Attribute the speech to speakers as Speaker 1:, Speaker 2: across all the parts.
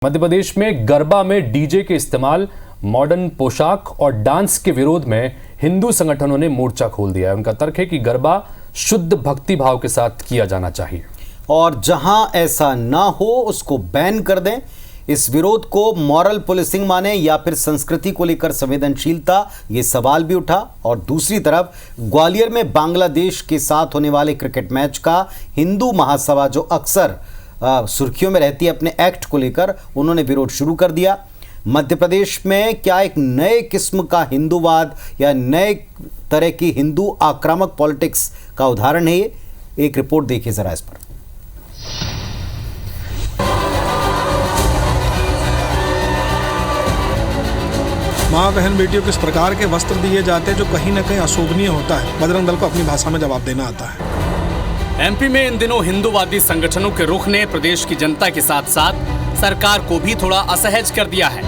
Speaker 1: मध्य प्रदेश में गरबा में डीजे के इस्तेमाल, मॉडर्न पोशाक और डांस के विरोध में हिंदू संगठनों ने मोर्चा खोल दिया है। उनका तर्क है कि गरबा शुद्ध भक्ति भाव के साथ किया जाना चाहिए
Speaker 2: और जहां ऐसा ना हो उसको बैन कर दें। इस विरोध को मॉरल पुलिसिंग माने या फिर संस्कृति को लेकर संवेदनशीलता, ये सवाल भी उठा। और दूसरी तरफ ग्वालियर में बांग्लादेश के साथ होने वाले क्रिकेट मैच का हिंदू महासभा, जो अक्सर सुर्खियों में रहती है अपने एक्ट को लेकर, उन्होंने विरोध शुरू कर दिया। मध्य प्रदेश में क्या एक नए किस्म का हिंदूवाद या नए तरह की हिंदू आक्रामक पॉलिटिक्स का उदाहरण है ये? एक रिपोर्ट देखिए जरा इस पर।
Speaker 3: माँ बहन बेटियों को इस प्रकार के वस्त्र दिए जाते हैं जो कहीं ना कहीं अशोभनीय होता है। बजरंग दल को अपनी भाषा में जवाब देना आता है।
Speaker 4: एमपी में इन दिनों हिंदूवादी संगठनों के रुख ने प्रदेश की जनता के साथ साथ सरकार को भी थोड़ा असहज कर दिया है।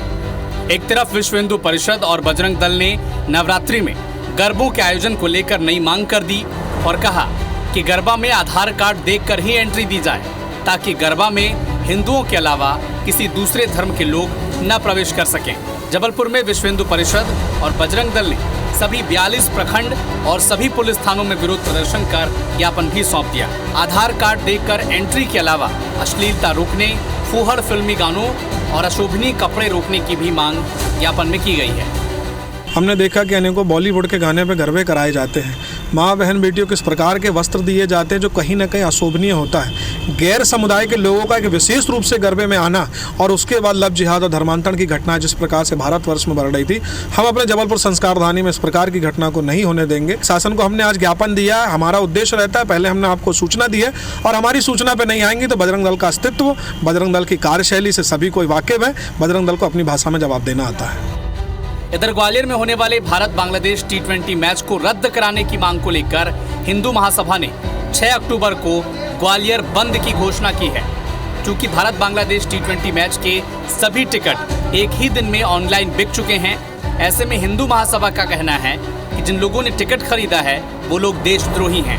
Speaker 4: एक तरफ विश्व हिंदू परिषद और बजरंग दल ने नवरात्रि में गरबों के आयोजन को लेकर नई मांग कर दी और कहा कि गरबा में आधार कार्ड देखकर ही एंट्री दी जाए, ताकि गरबा में हिंदुओं के अलावा किसी दूसरे धर्म के लोग न प्रवेश कर सकें। जबलपुर में विश्व हिंदू परिषद और बजरंग दल ने सभी 42 प्रखंड और सभी पुलिस थानों में विरोध प्रदर्शन कर ज्ञापन भी सौंप दिया। आधार कार्ड देखकर एंट्री के अलावा अश्लीलता रोकने, फूहड़ फिल्मी गानों और अशोभनीय कपड़े रोकने की भी मांग ज्ञापन में की गई है।
Speaker 3: हमने देखा कि अनेकों बॉलीवुड के गाने पे गरबे कराए जाते हैं। माँ बहन बेटियों को इस प्रकार के वस्त्र दिए जाते हैं जो कहीं ना कहीं अशोभनीय होता है। गैर समुदाय के लोगों का एक विशेष रूप से गरबे में आना और उसके बाद लव जिहाद और धर्मांतरण की घटना जिस प्रकार से भारतवर्ष में बढ़ रही थी, हम अपने जबलपुर संस्कारधानी में इस प्रकार की घटना को नहीं होने देंगे। शासन को हमने आज ज्ञापन दिया। हमारा उद्देश्य रहता है, पहले हमने आपको सूचना दी है और हमारी सूचना पर नहीं आएंगी तो बजरंग दल का अस्तित्व, बजरंग दल की कार्यशैली से सभी कोई वाकिफ है। बजरंग दल को अपनी भाषा में जवाब देना आता है।
Speaker 4: इधर ग्वालियर में होने वाले भारत बांग्लादेश T20 मैच को रद्द कराने की मांग को लेकर हिंदू महासभा ने 6 अक्टूबर को ग्वालियर बंद की घोषणा की है। क्योंकि भारत बांग्लादेश T20 मैच के सभी टिकट एक ही दिन में ऑनलाइन बिक चुके हैं, ऐसे में हिंदू महासभा का कहना है कि जिन लोगों ने टिकट खरीदा है वो लोग देशद्रोही हैं।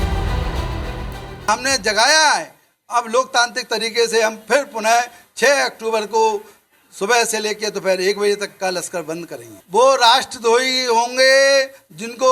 Speaker 5: हमने जगाया है, अब लोकतांत्रिक तरीके से हम फिर पुनः 6 अक्टूबर को सुबह से लेकर दोपहर 1 बजे तक का लश्कर बंद करेंगे। वो राष्ट्रद्रोही होंगे जिनको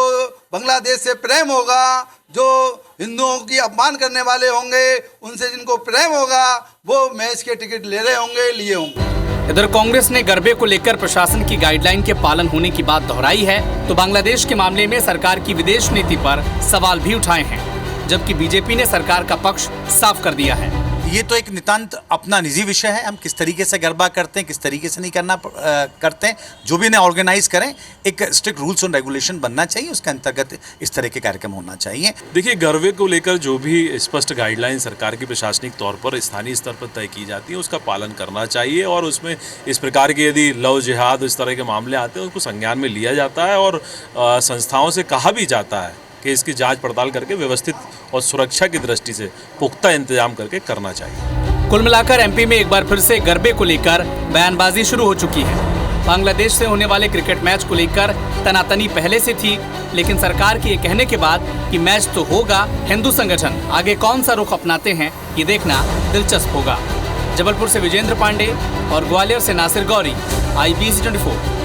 Speaker 5: बांग्लादेश से प्रेम होगा, जो हिंदुओं की अपमान करने वाले होंगे, उनसे जिनको प्रेम होगा वो मैच के टिकट ले रहे होंगे, लिए होंगे।
Speaker 4: इधर कांग्रेस ने गरबे को लेकर प्रशासन की गाइडलाइन के पालन होने की बात दोहराई है, तो बांग्लादेश के मामले में सरकार की विदेश नीति पर सवाल भी उठाए हैं, जबकि बीजेपी ने सरकार का पक्ष साफ कर दिया है।
Speaker 6: ये तो एक नितांत अपना निजी विषय है। हम किस तरीके से गरबा करते हैं, किस तरीके से नहीं करते हैं, जो भी इन्हें ऑर्गेनाइज करें, एक स्ट्रिक्ट रूल्स और रेगुलेशन बनना चाहिए। उसके अंतर्गत इस तरह के कार्यक्रम होना चाहिए।
Speaker 7: देखिए, गरबे को लेकर जो भी स्पष्ट गाइडलाइन सरकार की प्रशासनिक तौर पर स्थानीय स्तर पर तय की जाती है, उसका पालन करना चाहिए और उसमें इस प्रकार के यदि लव जिहाद इस तरह के मामले आते हैं उसको संज्ञान में लिया जाता है और संस्थाओं से कहा भी जाता है कि इसकी जांच पड़ताल करके व्यवस्थित और सुरक्षा की दृष्टि से पुख्ता इंतजाम करके करना चाहिए।
Speaker 4: कुल मिलाकर एमपी में एक बार फिर से गरबे को लेकर बयानबाजी शुरू हो चुकी है। बांग्लादेश से होने वाले क्रिकेट मैच को लेकर तनातनी पहले से थी, लेकिन सरकार के ये कहने के बाद कि मैच तो होगा, हिंदू संगठन आगे कौन सा रुख अपनाते हैं ये देखना दिलचस्प होगा। जबलपुर से विजेंद्र पांडे और ग्वालियर से नासिर गौरी, IBC 24।